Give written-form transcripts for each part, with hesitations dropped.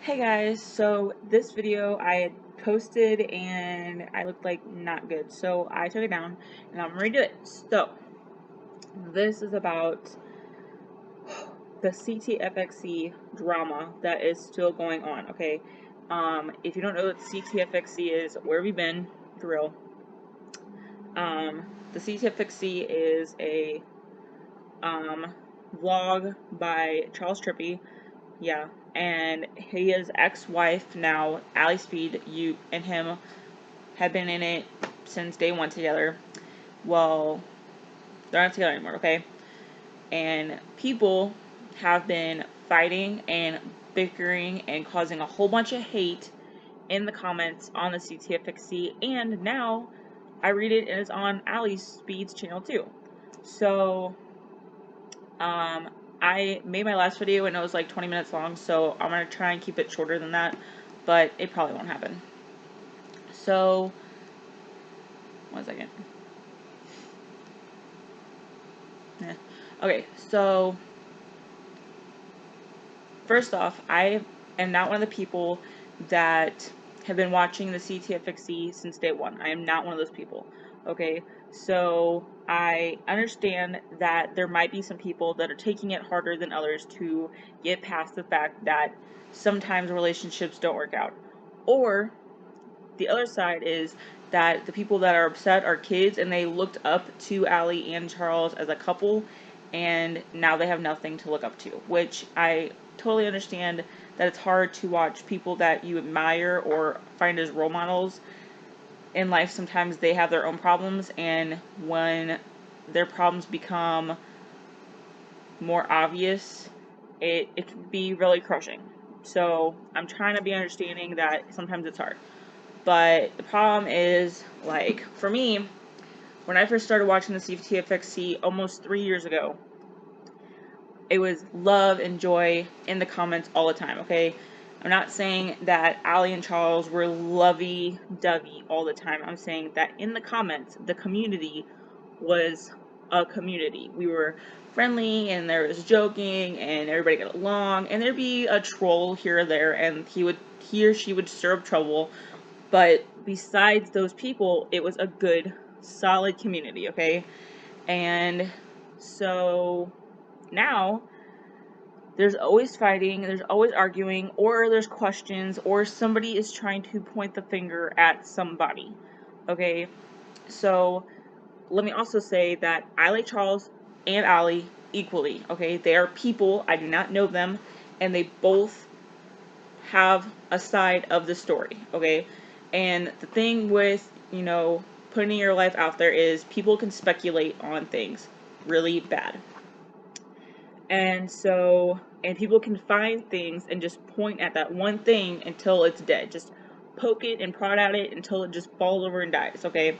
Hey guys, so this video I had posted and I looked like not good, so I took it down and I'm gonna redo it. So this is about the CTFxC drama that is still going on. Okay, if you don't know what CTFxC is, where have you been? Drill. The CTFxC is a vlog by Charles Trippy. Yeah, and his ex-wife now, Allie Speed, you and him have been in it since day one together. Well, they're not together anymore, okay? And people have been fighting and bickering and causing a whole bunch of hate in the comments on the CTFxC, and now I read it and it's on Allie Speed's channel too. So, I made my last video and it was like 20 minutes long, so I'm gonna try and keep it shorter than that, but it probably won't happen. So, 1 second. Yeah. Okay, so first off, I am not one of the people that have been watching the CTFxC since day one. I am not one of those people. Okay, so I understand that there might be some people that are taking it harder than others to get past the fact that sometimes relationships don't work out. Or the other side is that the people that are upset are kids and they looked up to Allie and Charles as a couple and now they have nothing to look up to, which I totally understand that it's hard to watch people that you admire or find as role models in life. Sometimes they have their own problems, and when their problems become more obvious, it can be really crushing. So I'm trying to be understanding that sometimes it's hard. But the problem is, like, for me, when I first started watching the CTFxC almost 3 years ago, it was love and joy in the comments all the time, okay? I'm not saying that Allie and Charles were lovey-dovey all the time. I'm saying that in the comments, the community was a community. We were friendly, and there was joking, and everybody got along, and there'd be a troll here or there, and he or she would stir up trouble. But besides those people, it was a good, solid community, okay? And so now there's always fighting, there's always arguing, or there's questions, or somebody is trying to point the finger at somebody, okay? So let me also say that I like Charles and Allie equally, okay? They are people, I do not know them, and they both have a side of the story, okay? And the thing with, putting your life out there is people can speculate on things really bad. And so, and people can find things and just point at that one thing until it's dead. Just poke it and prod at it until it just falls over and dies, okay?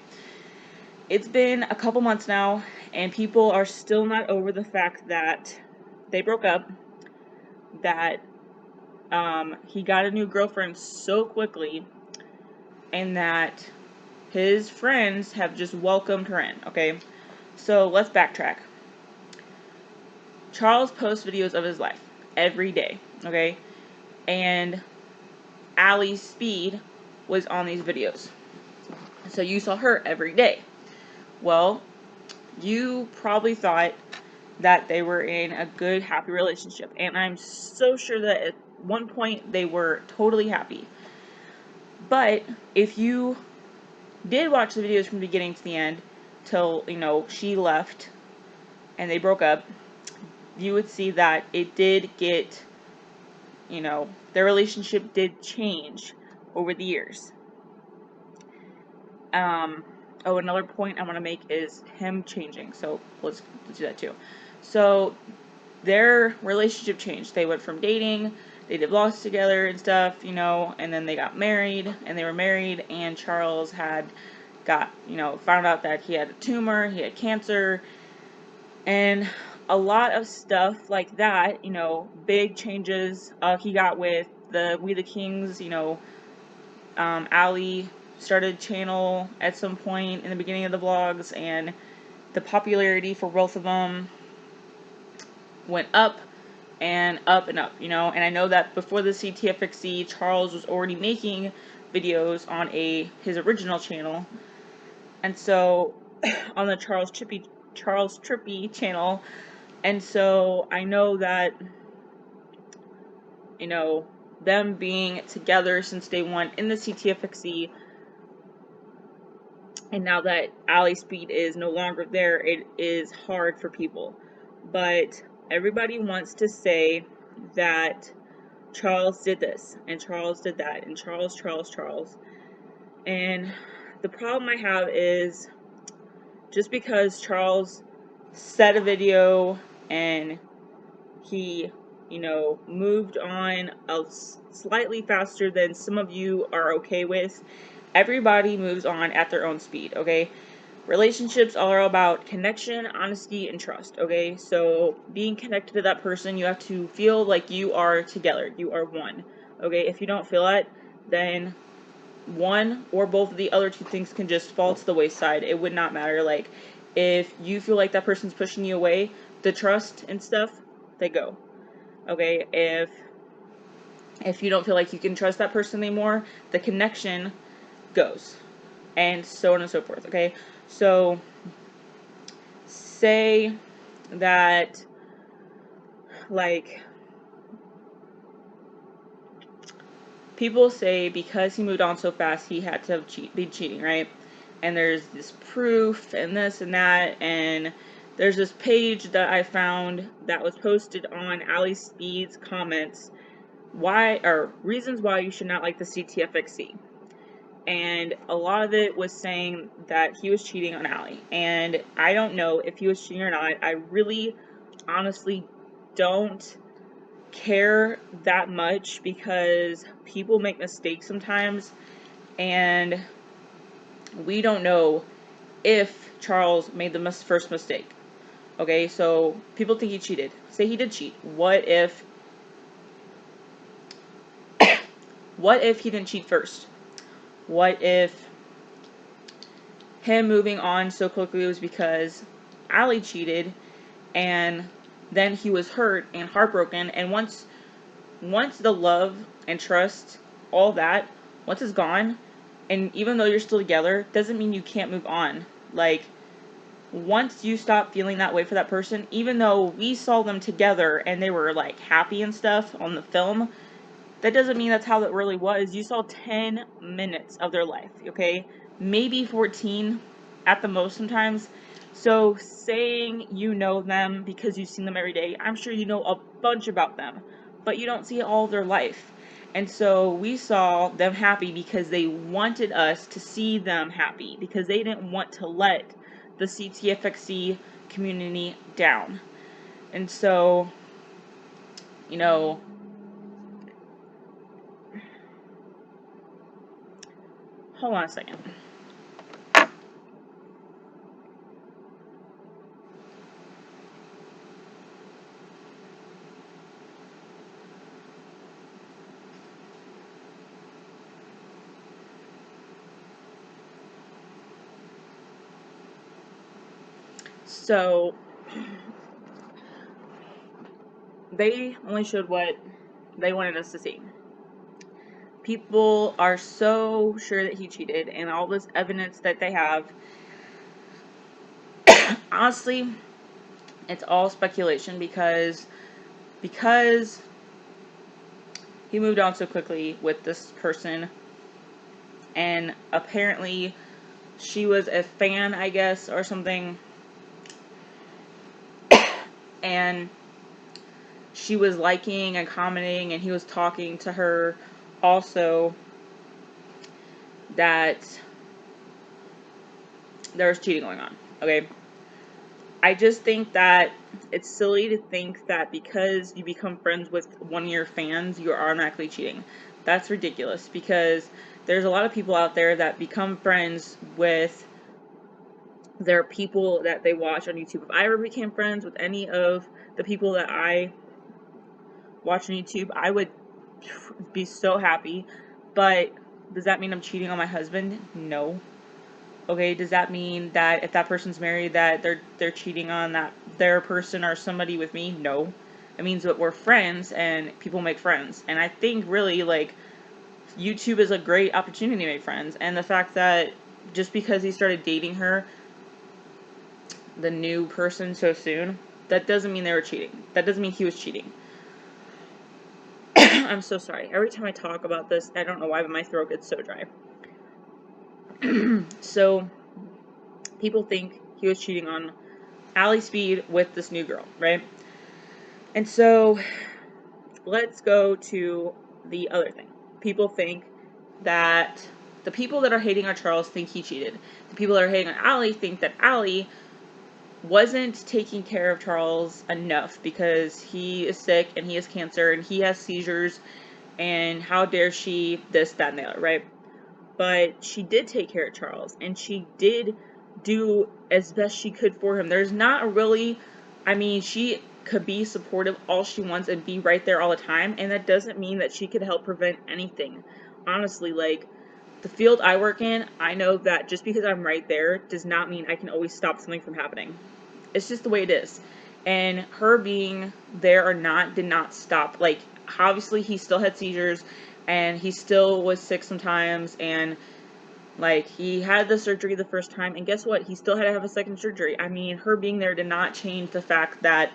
It's been a couple months now, and people are still not over the fact that they broke up, that he got a new girlfriend so quickly, and that his friends have just welcomed her in, okay? So let's backtrack. Charles posts videos of his life every day, okay? And Allie Speed was on these videos. So you saw her every day. Well, you probably thought that they were in a good, happy relationship. And I'm so sure that at one point they were totally happy. But if you did watch the videos from the beginning to the end, till, she left and they broke up, you would see that it did get, their relationship did change over the years. Another point I want to make is him changing, so let's do that too. So their relationship changed. They went from dating, they did vlogs together and stuff, and then they got married, and they were married, and Charles had found out that he had a tumor, he had cancer, and a lot of stuff like that, big changes. He got with the We the Kings, Allie started a channel at some point in the beginning of the vlogs, and the popularity for both of them went up, and up and up, you know. And I know that before the CTFxC, Charles was already making videos on his original channel, and so on the Charles Trippy channel, and so I know that, you know, them being together since day one in the CTFxC, and now that Ali Speed is no longer there, it is hard for people. But everybody wants to say that Charles did this, and Charles did that, and Charles. And the problem I have is, just because Charles said a video and he, you know, moved on slightly faster than some of you are okay with, everybody moves on at their own speed, okay? Relationships are about connection, honesty, and trust, okay? So being connected to that person, you have to feel like you are together. You are one, okay? If you don't feel it, then one or both of the other two things can just fall to the wayside. It would not matter. Like, if you feel like that person's pushing you away, the trust and stuff, they go, okay? If you don't feel like you can trust that person anymore, the connection goes, and so on and so forth, okay? So say that, like, people say because he moved on so fast, he had to be cheating, right? And there's this proof and this and that, and there's this page that I found that was posted on Ali Speed's comments, reasons why you should not like the CTFxC. And a lot of it was saying that he was cheating on Ali. And I don't know if he was cheating or not. I really, honestly don't care that much, because people make mistakes sometimes. And we don't know if Charles made the first mistake. Okay, so people think he cheated. Say he did cheat. What if he didn't cheat first? What if him moving on so quickly was because Ali cheated, and then he was hurt and heartbroken, and once the love and trust, all that, once it's gone, and even though you're still together, doesn't mean you can't move on. Like, once you stop feeling that way for that person, even though we saw them together and they were like happy and stuff on the film, that doesn't mean that's how it really was. You saw 10 minutes of their life, okay? Maybe 14 at the most sometimes. So saying you know them because you've seen them every day, I'm sure you know a bunch about them, but you don't see all of their life. And so we saw them happy because they wanted us to see them happy, because they didn't want to let the CTFxC community down. And so, you know, hold on a second. So they only showed what they wanted us to see. People are so sure that he cheated, and all this evidence that they have, honestly, it's all speculation, because he moved on so quickly with this person, and apparently she was a fan, I guess, or something, and she was liking and commenting, and he was talking to her also, that there was cheating going on, okay? I just think that it's silly to think that because you become friends with one of your fans, you're automatically cheating. That's ridiculous, because there's a lot of people out there that become friends with their people that they watch on YouTube. If I ever became friends with any of the people that I watch on YouTube, I would be so happy. But does that mean I'm cheating on my husband? No. Okay, does that mean that if that person's married that they're cheating on their person or somebody with me? No. It means that we're friends and people make friends. And I think really, like, YouTube is a great opportunity to make friends. And the fact that just because he started dating her, the new person, so soon, that doesn't mean they were cheating. That doesn't mean he was cheating. I'm so sorry. Every time I talk about this, I don't know why, but my throat gets so dry. So, people think he was cheating on Allie Speed with this new girl, right? And so, let's go to the other thing. People think that the people that are hating on Charles think he cheated. The people that are hating on Allie think that Allie wasn't taking care of Charles enough because he is sick and he has cancer and he has seizures, and how dare she this, that, and the other, right? But she did take care of Charles, and she did do as best she could for him. There's not a really, I mean, she could be supportive all she wants and be right there all the time, and that doesn't mean that she could help prevent anything. Honestly, like, the field I work in, I know that just because I'm right there does not mean I can always stop something from happening. It's just the way it is. And her being there or not did not stop. Like, obviously he still had seizures and he still was sick sometimes, and like, he had the surgery the first time, and guess what? He still had to have a second surgery. I mean, her being there did not change the fact that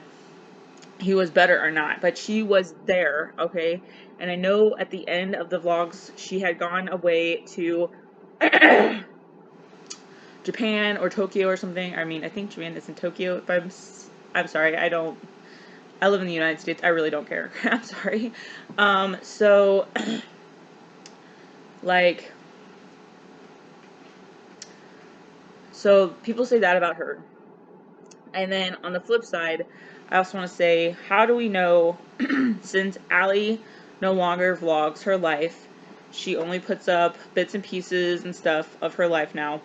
he was better or not, but she was there, okay? And I know at the end of the vlogs, she had gone away to Japan or Tokyo or something. I mean, I think Japan is in Tokyo. If I'm sorry, I live in the United States. I really don't care. I'm sorry. So, like, so people say that about her. And then on the flip side, I also want to say, how do we know, since Allie no longer vlogs her life, she only puts up bits and pieces and stuff of her life now,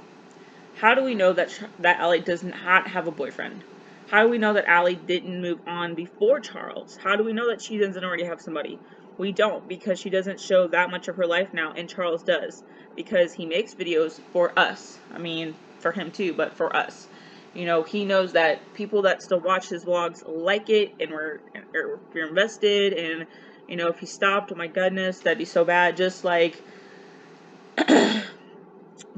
how do we know that Allie does not have a boyfriend? How do we know that Allie didn't move on before Charles? How do we know that she doesn't already have somebody? We don't, because she doesn't show that much of her life now, and Charles does, because he makes videos for us. I mean, for him too, but for us. You know, he knows that people that still watch his vlogs like it, and we're invested, and, you know, if he stopped, oh my goodness, that'd be so bad. Just like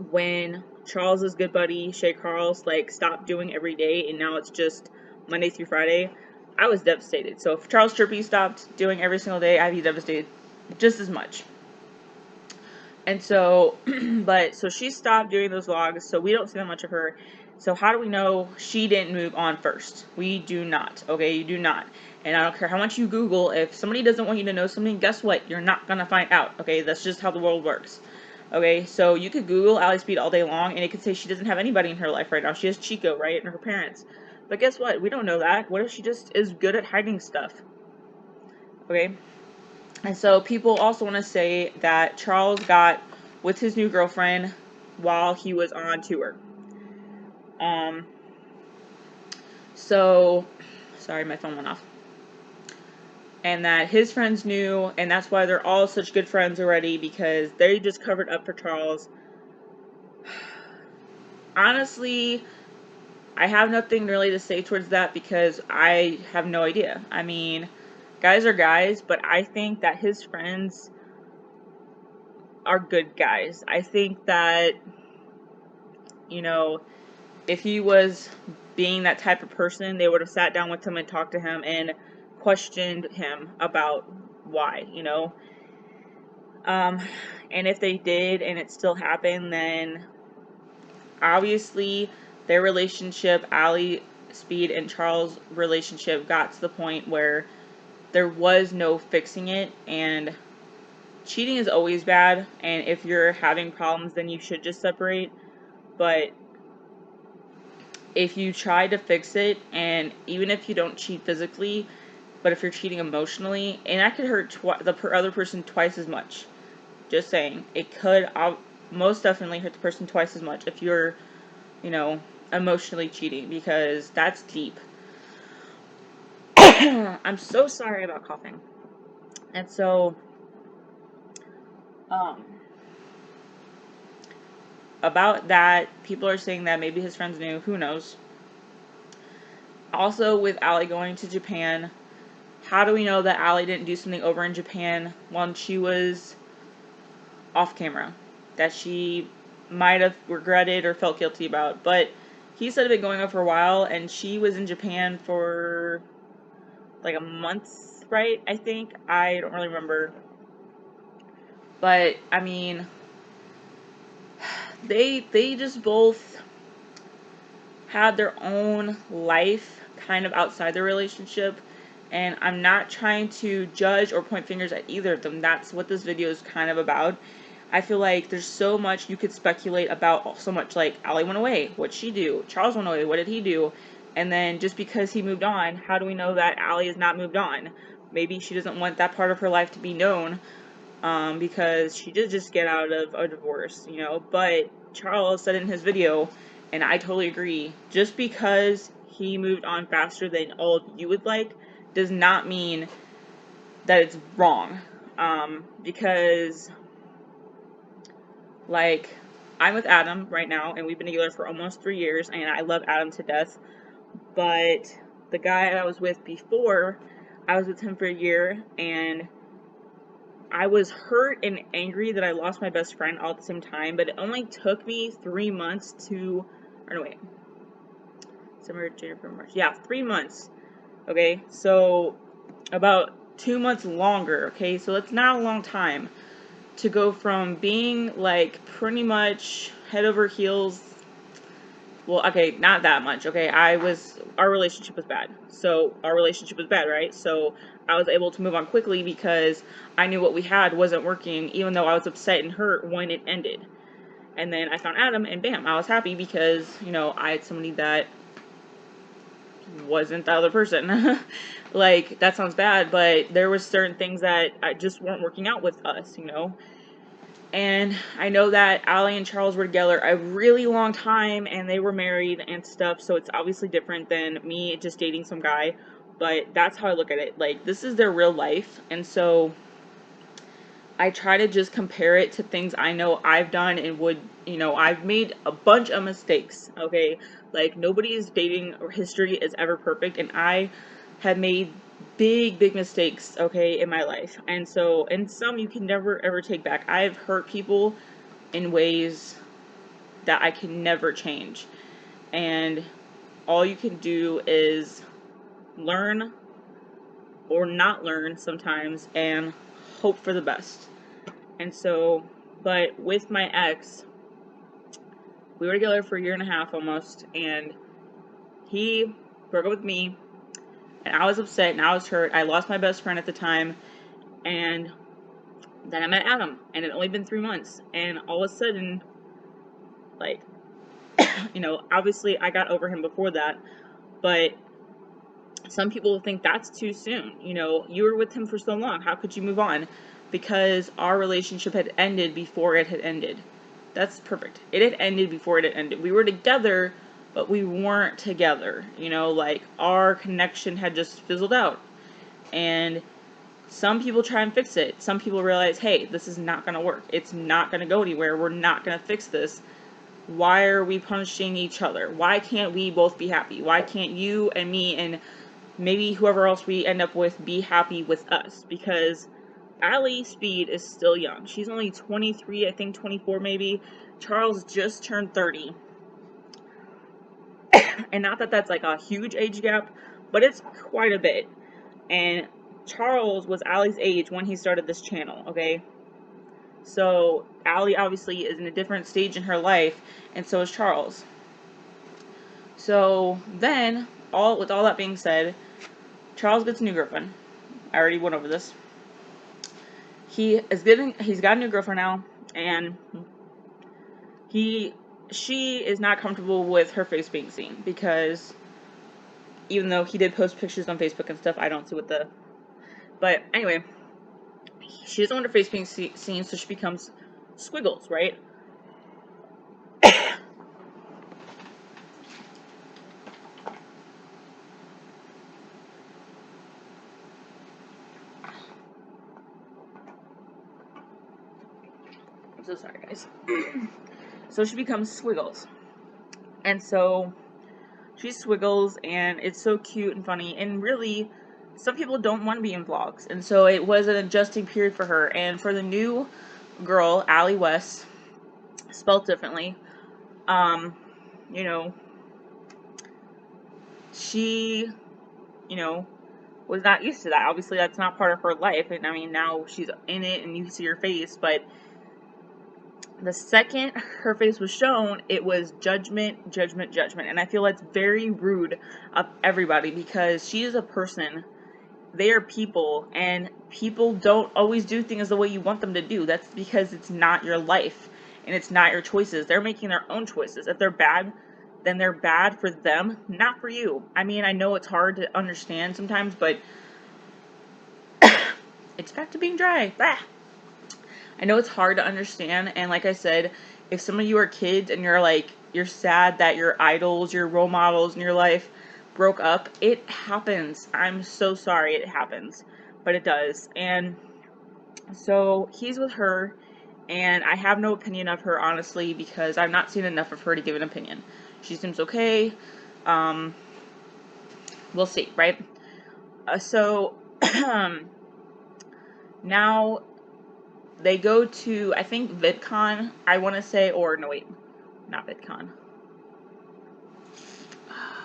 when Charles's good buddy, Shay Carls, like, stopped doing every day, and now it's just Monday through Friday, I was devastated. So if Charles Chirpy stopped doing every single day, I'd be devastated just as much. And so, so she stopped doing those vlogs, so we don't see that much of her. So how do we know she didn't move on first? We do not, okay? You do not. And I don't care how much you Google, if somebody doesn't want you to know something, guess what? You're not gonna find out, okay? That's just how the world works. Okay, so you could Google Allie Speed all day long, and it could say she doesn't have anybody in her life right now. She has Chico, right, and her parents. But guess what? We don't know that. What if she just is good at hiding stuff? Okay? And so people also want to say that Charles got with his new girlfriend while he was on tour. So, sorry, my phone went off. And that his friends knew, and that's why they're all such good friends already, because they just covered up for Charles. Honestly, I have nothing really to say towards that because I have no idea. I mean, guys are guys, but I think that his friends are good guys. I think that, you know, if he was being that type of person, they would have sat down with him and talked to him and questioned him about why, you know. And if they did and it still happened, then obviously their relationship, Allie Speed and Charles' relationship, got to the point where there was no fixing it, and cheating is always bad, and if you're having problems, then you should just separate. But if you try to fix it, and even if you don't cheat physically, but if you're cheating emotionally, and that could hurt the other person twice as much. Just saying, it could most definitely hurt the person twice as much if you're, you know, emotionally cheating, because that's deep. I'm so sorry about coughing. And so, about that, people are saying that maybe his friends knew, who knows. Also, with Allie going to Japan, how do we know that Allie didn't do something over in Japan while she was off camera that she might have regretted or felt guilty about? But he said it had been going on for a while, and she was in Japan for like a month, right? I think. I don't really remember. But, I mean, they just both had their own life kind of outside their relationship, and I'm not trying to judge or point fingers at either of them. That's what this video is kind of about. I feel like there's so much you could speculate about, so much like Allie went away, what'd she do? Charles went away, what did he do? And then just because he moved on, how do we know that Allie has not moved on? Maybe she doesn't want that part of her life to be known, because she did just get out of a divorce, you know. But Charles said in his video, and I totally agree, just because he moved on faster than all of you would like, does not mean that it's wrong. Because, like, I'm with Adam right now, and we've been together for almost 3 years, and I love Adam to death. But the guy I was with before, I was with him for a year, and I was hurt and angry that I lost my best friend all at the same time, but it only took me 3 months to, or no, wait, December, January, February, March, yeah, 3 months, okay, so about 2 months longer, okay, so that's not a long time to go from being, like, pretty much head over heels. Well, okay, not that much, okay, our relationship was bad, right, so I was able to move on quickly because I knew what we had wasn't working, even though I was upset and hurt when it ended. And then I found Adam, and bam, I was happy because, you know, I had somebody that wasn't the other person. Like, that sounds bad, but there were certain things that just weren't working out with us, you know. And I know that Allie and Charles were together a really long time, and they were married and stuff, so it's obviously different than me just dating some guy. But that's how I look at it. Like, this is their real life, and so I try to just compare it to things I know I've done and would, you know, I've made a bunch of mistakes, okay? Like, nobody's dating or history is ever perfect, and I have made big mistakes, okay, in my life. And so, and some you can never ever take back. I've hurt people in ways that I can never change. And all you can do is learn or not learn sometimes and hope for the best. And so, but with my ex, we were together for a year and a half almost, and he broke up with me, and I was upset, and I was hurt. I lost my best friend at the time, and then I met Adam, and it had only been 3 months, and all of a sudden, like, you know, obviously I got over him before that, but some people think that's too soon. You know, you were with him for so long, how could you move on? Because our relationship had ended before it had ended. That's perfect. It had ended before it had ended. We were together, but we weren't together. You know, like, our connection had just fizzled out. And some people try and fix it. Some people realize, hey, this is not going to work. It's not going to go anywhere. We're not going to fix this. Why are we punishing each other? Why can't we both be happy? Why can't you and me and maybe whoever else we end up with be happy with us? Because Allie Speed is still young. She's only 23, I think 24 maybe. Charles just turned 30. And not that that's like a huge age gap, but it's quite a bit. And Charles was Allie's age when he started this channel, okay? So Allie obviously is in a different stage in her life, and so is Charles. So then, with all that being said, Charles gets a new girlfriend. I already went over this. He's got a new girlfriend now, and she is not comfortable with her face being seen, because even though he did post pictures on Facebook and stuff, I don't see but anyway, she doesn't want her face being seen, so she becomes Squiggles, right? I'm so sorry, guys. So she becomes Squiggles. And so she's Squiggles, and it's so cute and funny. And really, some people don't want to be in vlogs, and so it was an adjusting period for her. And for the new girl, Allie West, spelled differently, you know, she, you know, was not used to that. Obviously, that's not part of her life, and I mean, now she's in it and you see her face, but the second her face was shown, it was judgment, judgment, judgment. And I feel that's very rude of everybody, because she is a person. They are people, and people don't always do things the way you want them to do. That's because it's not your life, and it's not your choices. They're making their own choices. If they're bad, then they're bad for them, not for you. I mean, I know it's hard to understand sometimes, but it's back to being dry. Blah. I know it's hard to understand, and like I said, if some of you are kids and you're like, you're sad that your idols, your role models in your life broke up, it happens. I'm so sorry it happens, but it does. And so he's with her, and I have no opinion of her, honestly, because I've not seen enough of her to give an opinion. She seems okay. We'll see, right? So now they go to, I think, VidCon, I want to say, or no, wait, not VidCon.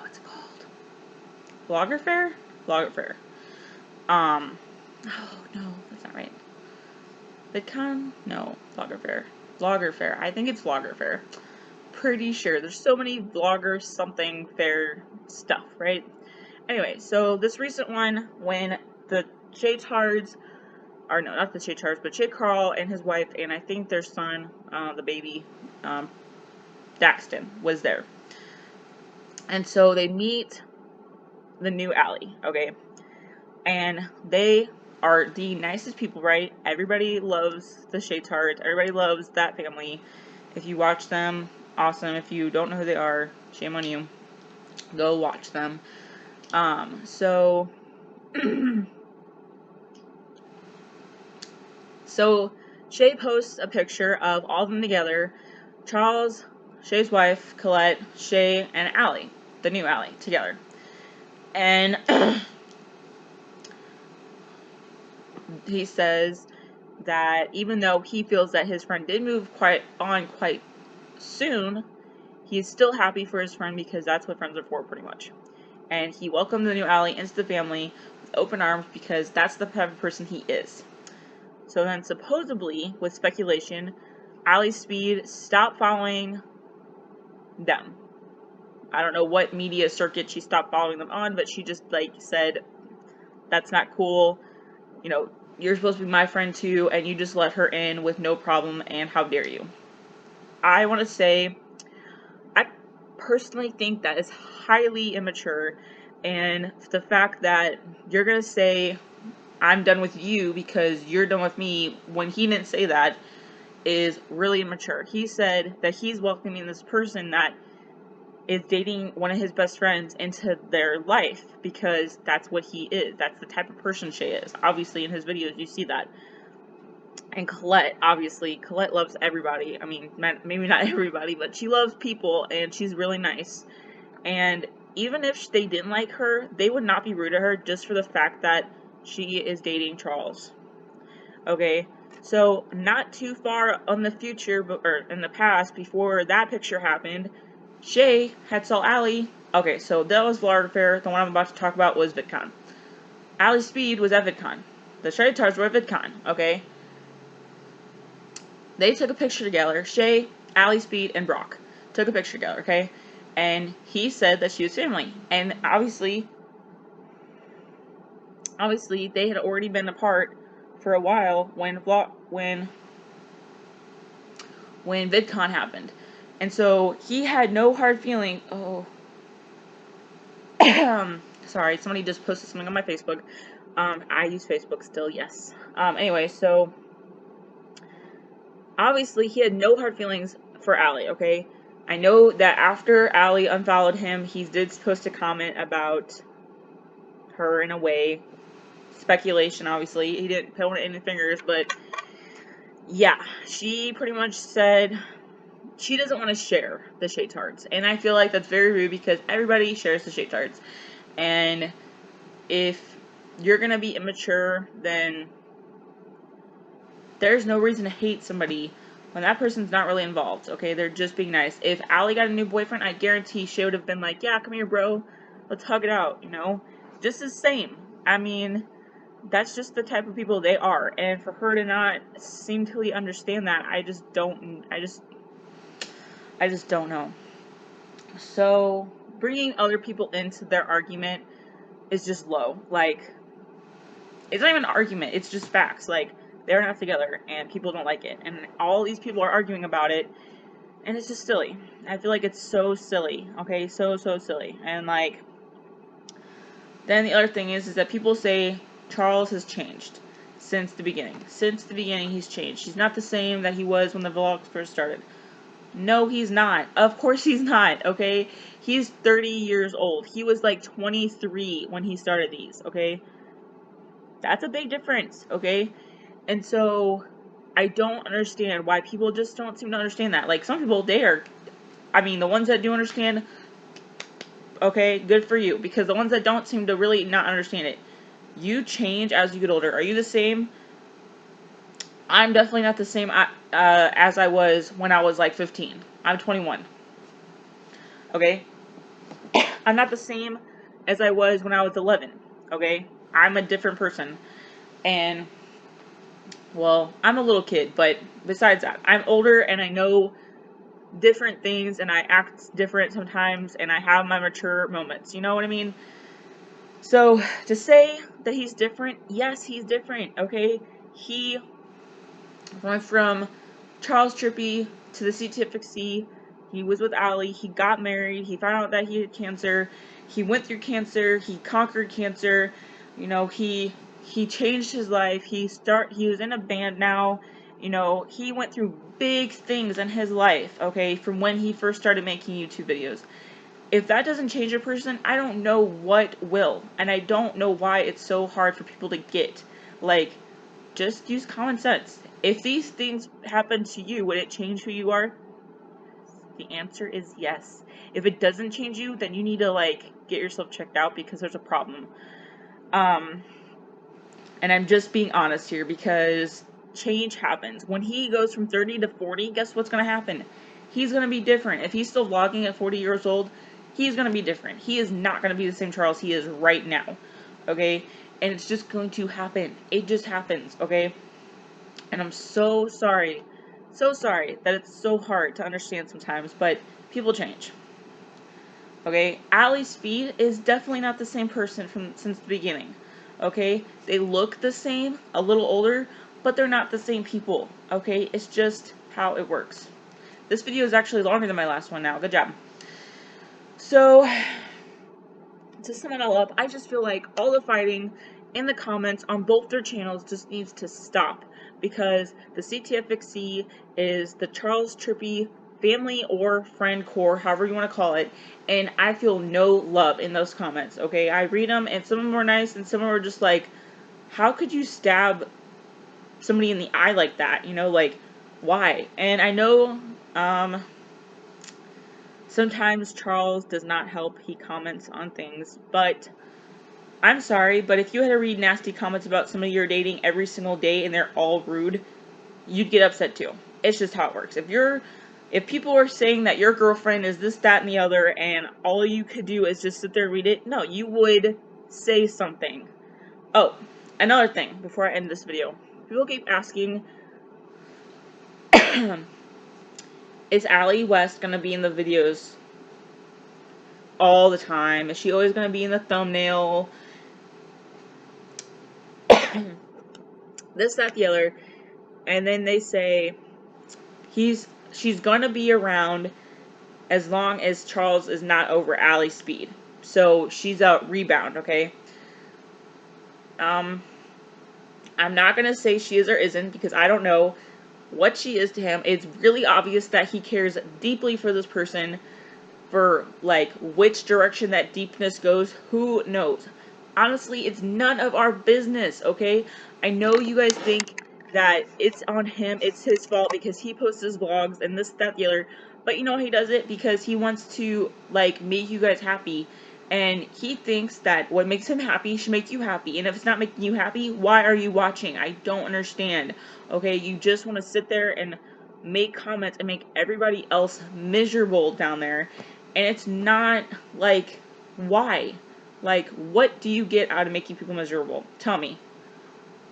What's it called? Vlogger Fair? Vlogger Fair. Oh, no, that's not right. VidCon? No, Vlogger Fair. Vlogger Fair. I think it's Vlogger Fair. Pretty sure. There's so many vlogger something fair stuff, right? Anyway, so this recent one, when the Shaytards, or no, not the Shaytards, but Shay Carl and his wife, and I think their son, the baby, Daxton, was there. And so they meet the new Allie, okay? And they are the nicest people, right? Everybody loves the Shaytards. Everybody loves that family. If you watch them, awesome. If you don't know who they are, shame on you. Go watch them. So Shay posts a picture of all of them together. Charles, Shay's wife, Colette, Shay, and Allie, the new Allie, together. And he says that even though he feels that his friend did move quite soon, he's still happy for his friend, because that's what friends are for, pretty much. And he welcomed the new Allie into the family with open arms, because that's the type of person he is. So then, supposedly, with speculation, Allie Speed stopped following them. I don't know what media circuit she stopped following them on, but she just, like, said, that's not cool. You know, you're supposed to be my friend too, and you just let her in with no problem, and how dare you. I want to say, I personally think that is highly immature, and the fact that you're going to say, I'm done with you because you're done with me, when he didn't say that, is really immature. He said that he's welcoming this person that is dating one of his best friends into their life, because that's what he is. That's the type of person Shay is. Obviously, in his videos, you see that. And Colette, obviously, Colette loves everybody. I mean, maybe not everybody, but she loves people, and she's really nice. And even if they didn't like her, they would not be rude to her just for the fact that she is dating Charles. Okay? So, not too far on the future, or in the past, before that picture happened, Shay had saw Allie. Okay, so that was Vlogger Fair. The one I'm about to talk about was VidCon. Allie Speed was at VidCon. The Shaytards were at VidCon, okay? They took a picture together. Shay, Allie Speed, and Brock took a picture together, okay? And he said that she was family. And obviously they had already been apart for a while when VidCon happened. And so he had no hard feeling. Oh. Sorry, somebody just posted something on my Facebook. I use Facebook still, yes. Anyway, so obviously he had no hard feelings for Allie, okay? I know that after Allie unfollowed him, he did post a comment about her in a way. Speculation, obviously. He didn't point any fingers, but yeah, she pretty much said she doesn't want to share the Shaytards. And I feel like that's very rude, because everybody shares the Shaytards. And if you're gonna be immature, then there's no reason to hate somebody when that person's not really involved, okay? They're just being nice. If Allie got a new boyfriend, I guarantee she would have been like, yeah, come here, bro. Let's hug it out, you know? Just the same. I mean, that's just the type of people they are. And for her to not seem to really understand that, I just don't know. So, bringing other people into their argument is just low. Like, it's not even an argument, it's just facts. Like, they're not together, and people don't like it. And all these people are arguing about it, and it's just silly. I feel like it's so silly, okay? So silly. And, like, then the other thing is that people say Charles has changed since the beginning. Since the beginning, he's changed. He's not the same that he was when the vlogs first started. No, he's not. Of course he's not, okay? He's 30 years old. He was like 23 when he started these, okay? That's a big difference, okay? And so, I don't understand why people just don't seem to understand that. Like, some people, the ones that do understand, okay, good for you. Because the ones that don't seem to really not understand it. You change as you get older. Are you the same? I'm definitely not the same as I was when I was like 15. I'm 21. Okay? I'm not the same as I was when I was 11. Okay? I'm a different person. And, well, I'm a little kid, but besides that, I'm older and I know different things and I act different sometimes and I have my mature moments. You know what I mean? So, to say that he's different, yes, he's different, okay? He went from Charles Trippy to the CTFxC. He was with Allie. He got married. He found out that he had cancer. He went through cancer. He conquered cancer. You know, he changed his life. He was in a band now. You know, he went through big things in his life, okay, from when he first started making YouTube videos. If that doesn't change a person, I don't know what will. And I don't know why it's so hard for people to get. Like, just use common sense. If these things happen to you, would it change who you are? The answer is yes. If it doesn't change you, then you need to, like, get yourself checked out because there's a problem. And I'm just being honest here because change happens. When he goes from 30 to 40, guess what's going to happen? He's going to be different. If he's still vlogging at 40 years old, he's going to be different. He is not going to be the same Charles he is right now. Okay? And it's just going to happen. It just happens. Okay? And I'm so sorry that it's so hard to understand sometimes, but people change. Okay, Ali Speed is definitely not the same person since the beginning. Okay, they look the same, a little older, but they're not the same people. Okay, it's just how it works. This video is actually longer than my last one now. Good job. So, to sum it all up, I just feel like all the fighting in the comments on both their channels just needs to stop, because the CTFxC is the Charles Trippy family or friend core, however you want to call it, and I feel no love in those comments, okay? I read them, and some of them were nice, and some of them were just like, how could you stab somebody in the eye like that? You know, like, why? And I know, sometimes Charles does not help. He comments on things, but I'm sorry, but if you had to read nasty comments about somebody you're dating every single day and they're all rude, you'd get upset too. It's just how it works. If people are saying that your girlfriend is this, that, and the other, and all you could do is just sit there and read it, no, you would say something. Oh, another thing before I end this video. People keep asking, is Allie West gonna be in the videos all the time? Is she always gonna be in the thumbnail? This, that, the other. And then they say she's gonna be around as long as Charles is not over Allie's speed. So she's a rebound, okay? I'm not gonna say she is or isn't because I don't know what she is to him. It's really obvious that he cares deeply for this person. For, like, which direction that deepness goes, who knows? Honestly, it's none of our business, okay? I know you guys think that it's on him, it's his fault because he posts his vlogs and this, that, the other. But you know he does it because he wants to, like, make you guys happy. And he thinks that what makes him happy should make you happy. And if it's not making you happy, why are you watching? I don't understand. Okay, you just want to sit there and make comments and make everybody else miserable down there. And it's not like, why? Like, what do you get out of making people miserable? Tell me.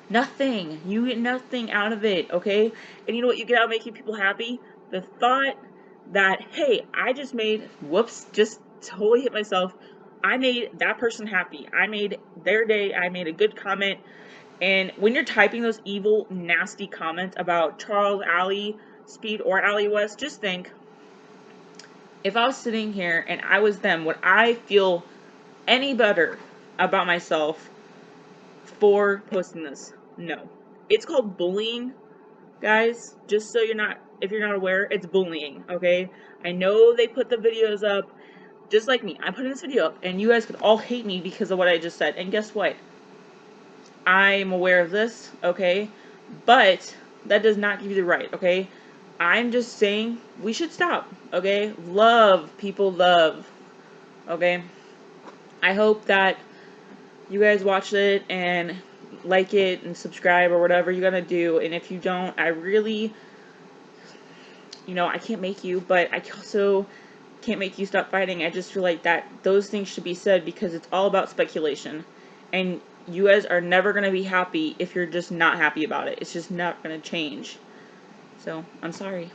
Nothing. You get nothing out of it, okay? And you know what you get out of making people happy? The thought that, hey, I just made, whoops, just totally hit myself. I made that person happy. I made their day. I made a good comment. And when you're typing those evil, nasty comments about Charles, Allie, Speed, or Allie West, just think, if I was sitting here and I was them, would I feel any better about myself for posting this? No. It's called bullying, guys. Just so if you're not aware, it's bullying, okay? I know they put the videos up, just like me. I'm putting this video up, and you guys could all hate me because of what I just said. And guess what? I'm aware of this, okay? But that does not give you the right, okay? I'm just saying we should stop, okay? Love, people love, okay? I hope that you guys watch it and like it and subscribe or whatever you're gonna do. And if you don't, I really, I can't make you, but I also can't make you stop fighting. I just feel like that those things should be said because it's all about speculation. And you guys are never gonna be happy if you're just not happy about it. It's just not gonna change. So, I'm sorry.